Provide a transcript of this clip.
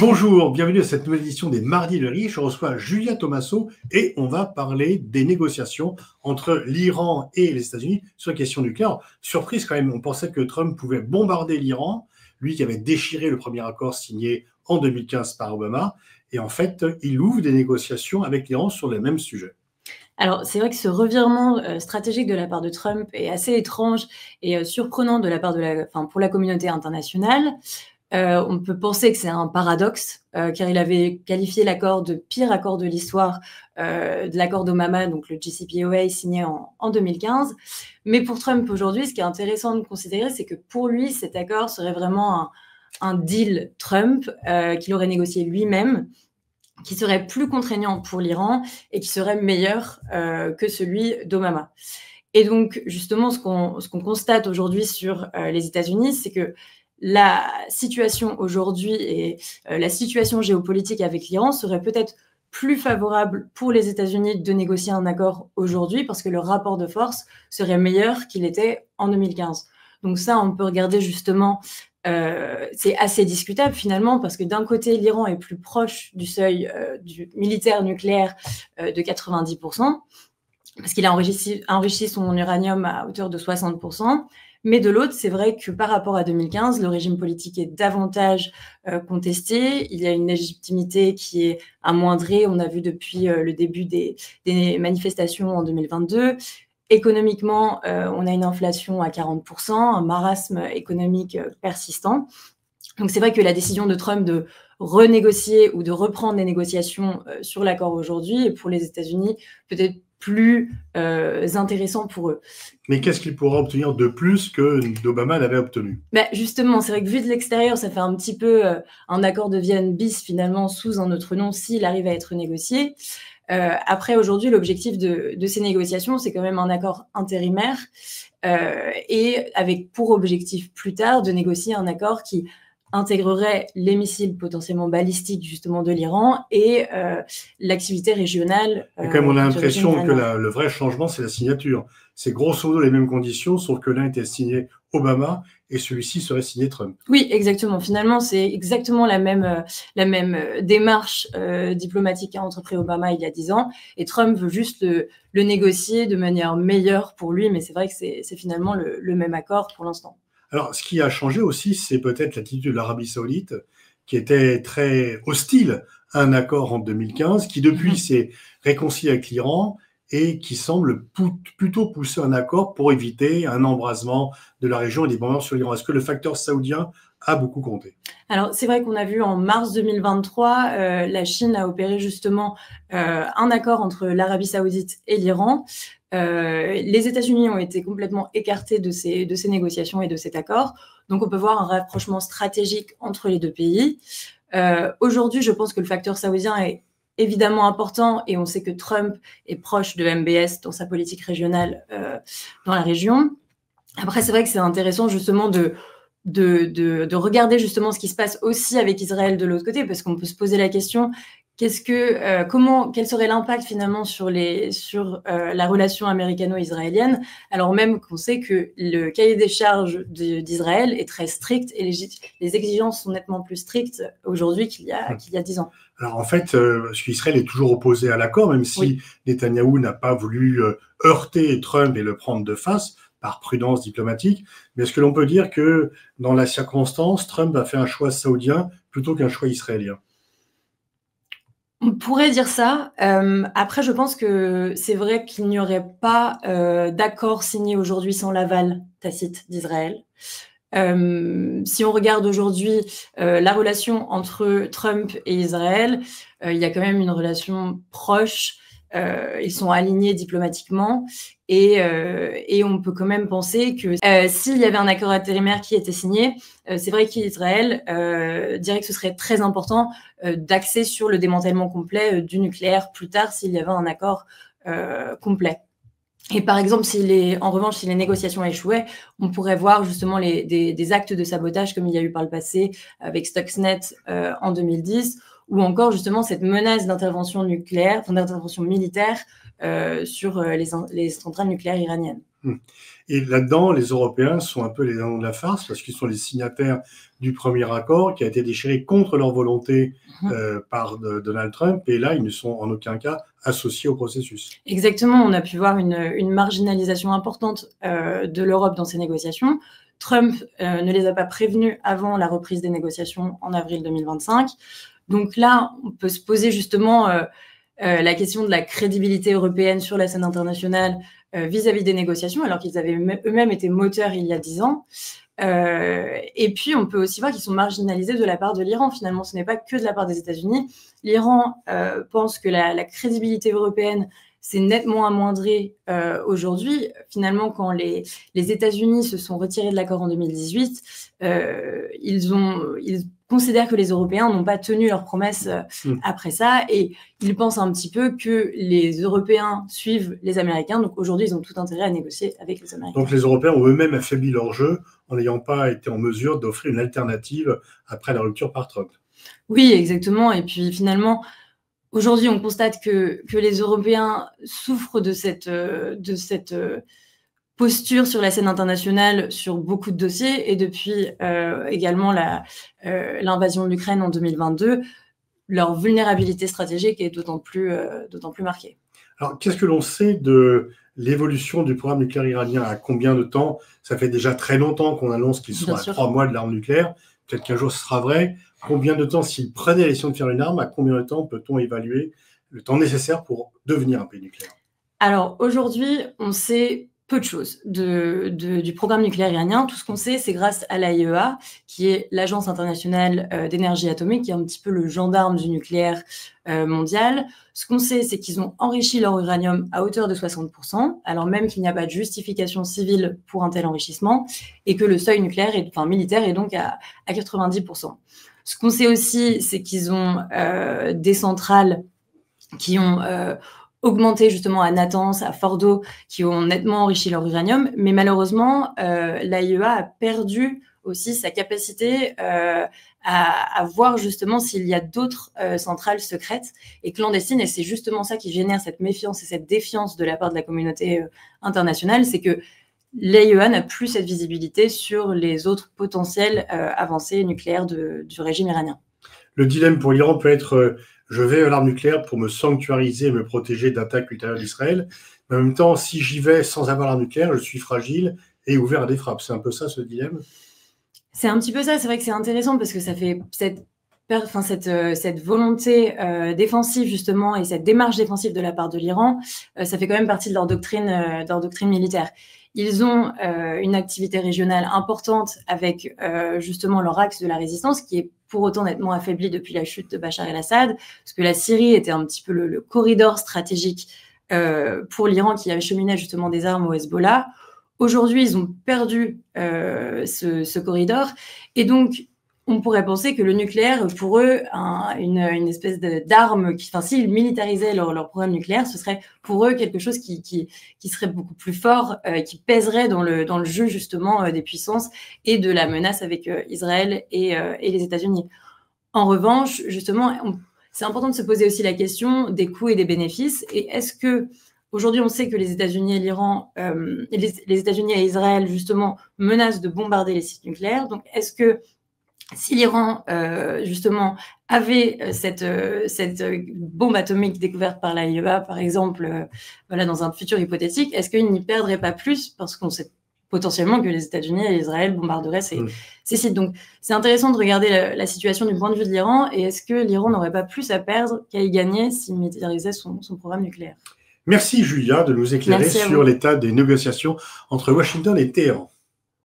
Bonjour, bienvenue à cette nouvelle édition des Mardis de Riche. Je reçois Julia Thomasso et on va parler des négociations entre l'Iran et les États-Unis sur la question nucléaire. Surprise quand même, on pensait que Trump pouvait bombarder l'Iran, lui qui avait déchiré le premier accord signé en 2015 par Obama. Et en fait, il ouvre des négociations avec l'Iran sur les mêmes sujets. Alors, c'est vrai que ce revirement stratégique de la part de Trump est assez étrange et surprenant de la part pour la communauté internationale. On peut penser que c'est un paradoxe, car il avait qualifié l'accord de pire accord de l'histoire de l'accord d'Obama, donc le JCPOA signé en 2015. Mais pour Trump aujourd'hui, ce qui est intéressant de considérer, c'est que pour lui, cet accord serait vraiment un deal Trump qu'il aurait négocié lui-même, qui serait plus contraignant pour l'Iran et qui serait meilleur que celui d'Obama. Et donc, justement, ce qu'on constate aujourd'hui sur les États-Unis, c'est que la situation aujourd'hui et la situation géopolitique avec l'Iran serait peut-être plus favorable pour les États-Unis de négocier un accord aujourd'hui parce que le rapport de force serait meilleur qu'il était en 2015. Donc ça, on peut regarder justement, c'est assez discutable finalement parce que d'un côté, l'Iran est plus proche du seuil du militaire nucléaire de 90%, parce qu'il a enrichi son uranium à hauteur de 60%. Mais de l'autre, c'est vrai que par rapport à 2015, le régime politique est davantage contesté. Il y a une légitimité qui est amoindrée. On a vu depuis le début des manifestations en 2022. Économiquement, on a une inflation à 40%, un marasme économique persistant. Donc c'est vrai que la décision de Trump de renégocier ou de reprendre les négociations sur l'accord aujourd'hui est pour les États-Unis peut-être plus intéressant pour eux. Mais qu'est-ce qu'il pourra obtenir de plus que d'Obama l'avait obtenu? Justement, c'est vrai que vu de l'extérieur, ça fait un petit peu un accord de Vienne bis finalement sous un autre nom s'il arrive à être négocié. Après, aujourd'hui, l'objectif de ces négociations, c'est quand même un accord intérimaire et avec pour objectif plus tard de négocier un accord qui intégrerait les missiles potentiellement balistiques justement de l'Iran et l'activité régionale. Et quand même, on a l'impression que le vrai changement, c'est la signature. C'est grosso modo les mêmes conditions, sauf que l'un était signé Obama et celui-ci serait signé Trump. Oui, exactement. Finalement, c'est exactement la même démarche diplomatique qu'a entrepris Obama il y a 10 ans. Et Trump veut juste le négocier de manière meilleure pour lui, mais c'est vrai que c'est finalement le même accord pour l'instant. Alors, ce qui a changé aussi, c'est peut-être l'attitude de l'Arabie Saoudite, qui était très hostile à un accord en 2015, qui depuis s'est réconcilié avec l'Iran et qui semble plutôt pousser un accord pour éviter un embrasement de la région et des bombardements sur l'Iran. Est-ce que le facteur saoudien a beaucoup compté? Alors, c'est vrai qu'on a vu en mars 2023, la Chine a opéré justement un accord entre l'Arabie Saoudite et l'Iran. Les États-Unis ont été complètement écartés de ces négociations et de cet accord. Donc, on peut voir un rapprochement stratégique entre les deux pays. Aujourd'hui, je pense que le facteur saoudien est évidemment important et on sait que Trump est proche de MBS dans sa politique régionale dans la région. Après, c'est vrai que c'est intéressant justement de regarder justement ce qui se passe aussi avec Israël de l'autre côté, parce qu'on peut se poser la question, quel serait l'impact finalement sur la relation américano-israélienne, alors même qu'on sait que le cahier des charges d'Israël est très strict et les exigences sont nettement plus strictes aujourd'hui qu'il y a 10 ans. Alors en fait, Israël est toujours opposé à l'accord, même si Netanyahou n'a pas voulu heurter Trump et le prendre de face par prudence diplomatique. Mais est-ce que l'on peut dire que dans la circonstance, Trump a fait un choix saoudien plutôt qu'un choix israélien? On pourrait dire ça. Après, je pense que c'est vrai qu'il n'y aurait pas d'accord signé aujourd'hui sans l'aval tacite d'Israël. Si on regarde aujourd'hui la relation entre Trump et Israël, il y a quand même une relation proche. Ils sont alignés diplomatiquement et on peut quand même penser que s'il y avait un accord intérimaire qui était signé, c'est vrai qu'Israël dirait que ce serait très important d'axer sur le démantèlement complet du nucléaire plus tard s'il y avait un accord complet. Et par exemple, en revanche, si les négociations échouaient, on pourrait voir justement des actes de sabotage comme il y a eu par le passé avec Stuxnet en 2010, ou encore justement cette menace d'intervention nucléaire, d'intervention militaire sur les centrales nucléaires iraniennes. Et là-dedans, les Européens sont un peu les dindons de la farce parce qu'ils sont les signataires du premier accord qui a été déchiré contre leur volonté par Donald Trump. Et là, ils ne sont en aucun cas associés au processus. Exactement. On a pu voir une marginalisation importante de l'Europe dans ces négociations. Trump ne les a pas prévenus avant la reprise des négociations en avril 2025. Donc là, on peut se poser justement la question de la crédibilité européenne sur la scène internationale vis-à-vis des négociations, alors qu'ils avaient eux-mêmes été moteurs il y a 10 ans. Et puis, on peut aussi voir qu'ils sont marginalisés de la part de l'Iran. Finalement, ce n'est pas que de la part des États-Unis. L'Iran pense que la crédibilité européenne s'est nettement amoindrie aujourd'hui. Finalement, quand les États-Unis se sont retirés de l'accord en 2018, ils considèrent que les Européens n'ont pas tenu leurs promesses après ça, et ils pensent un petit peu que les Européens suivent les Américains. Donc aujourd'hui, ils ont tout intérêt à négocier avec les Américains. Donc les Européens ont eux-mêmes affaibli leur jeu en n'ayant pas été en mesure d'offrir une alternative après la rupture par Trump. Oui, exactement. Et puis finalement, aujourd'hui, on constate que les Européens souffrent de cette posture sur la scène internationale sur beaucoup de dossiers, et depuis également l'invasion de l'Ukraine en 2022, leur vulnérabilité stratégique est d'autant plus marquée. Alors, qu'est-ce que l'on sait de l'évolution du programme nucléaire iranien? À combien de temps? Ça fait déjà très longtemps qu'on annonce qu'ils sont à 3 mois de l'arme nucléaire. Peut-être qu'un jour ce sera vrai. Combien de temps, s'ils prenaient la décision de faire une arme, à combien de temps peut-on évaluer le temps nécessaire pour devenir un pays nucléaire? Alors, aujourd'hui, on sait peu de choses du programme nucléaire iranien. Tout ce qu'on sait, c'est grâce à l'AIEA, qui est l'Agence internationale d'énergie atomique, qui est un petit peu le gendarme du nucléaire mondial. Ce qu'on sait, c'est qu'ils ont enrichi leur uranium à hauteur de 60%, alors même qu'il n'y a pas de justification civile pour un tel enrichissement, et que le seuil militaire est donc à 90%. Ce qu'on sait aussi, c'est qu'ils ont des centrales qui ont augmenté justement à Natanz, à Fordo, qui ont nettement enrichi leur uranium, mais malheureusement, l'AIEA a perdu aussi sa capacité à voir justement s'il y a d'autres centrales secrètes et clandestines, et c'est justement ça qui génère cette méfiance et cette défiance de la part de la communauté internationale, c'est que l'AIEA n'a plus cette visibilité sur les autres potentielles avancées nucléaires du régime iranien. Le dilemme pour l'Iran peut être je vais à l'arme nucléaire pour me sanctuariser et me protéger d'attaques ultérieures d'Israël, mais en même temps, si j'y vais sans avoir l'arme nucléaire, je suis fragile et ouvert à des frappes. C'est un peu ça, ce dilemme? C'est un petit peu ça. C'est vrai que c'est intéressant parce que ça fait cette volonté défensive justement, et cette démarche défensive de la part de l'Iran, ça fait quand même partie de leur doctrine militaire. Ils ont une activité régionale importante avec justement leur axe de la résistance, qui est pour autant nettement affaibli depuis la chute de Bachar el-Assad, parce que la Syrie était un petit peu le corridor stratégique pour l'Iran, qui acheminait justement des armes au Hezbollah. Aujourd'hui, ils ont perdu ce corridor, et donc on pourrait penser que le nucléaire, pour eux, une espèce d'arme, s'ils militarisaient leur programme nucléaire, ce serait pour eux quelque chose qui serait beaucoup plus fort, qui pèserait dans le jeu justement des puissances et de la menace avec Israël et les États-Unis. En revanche, justement, c'est important de se poser aussi la question des coûts et des bénéfices. Et est-ce que aujourd'hui, on sait que les États-Unis et l'Iran, les États-Unis et Israël justement menacent de bombarder les sites nucléaires. Donc, est-ce que si l'Iran, justement, avait cette bombe atomique découverte par l'AIEA, par exemple, dans un futur hypothétique, est-ce qu'il n'y perdrait pas plus, parce qu'on sait potentiellement que les États-Unis et Israël bombarderaient ces sites. Donc, c'est intéressant de regarder la situation du point de vue de l'Iran, et est-ce que l'Iran n'aurait pas plus à perdre qu'à y gagner s'il militarisait son programme nucléaire? Merci Julia de nous éclairer sur l'état des négociations entre Washington et Téhéran.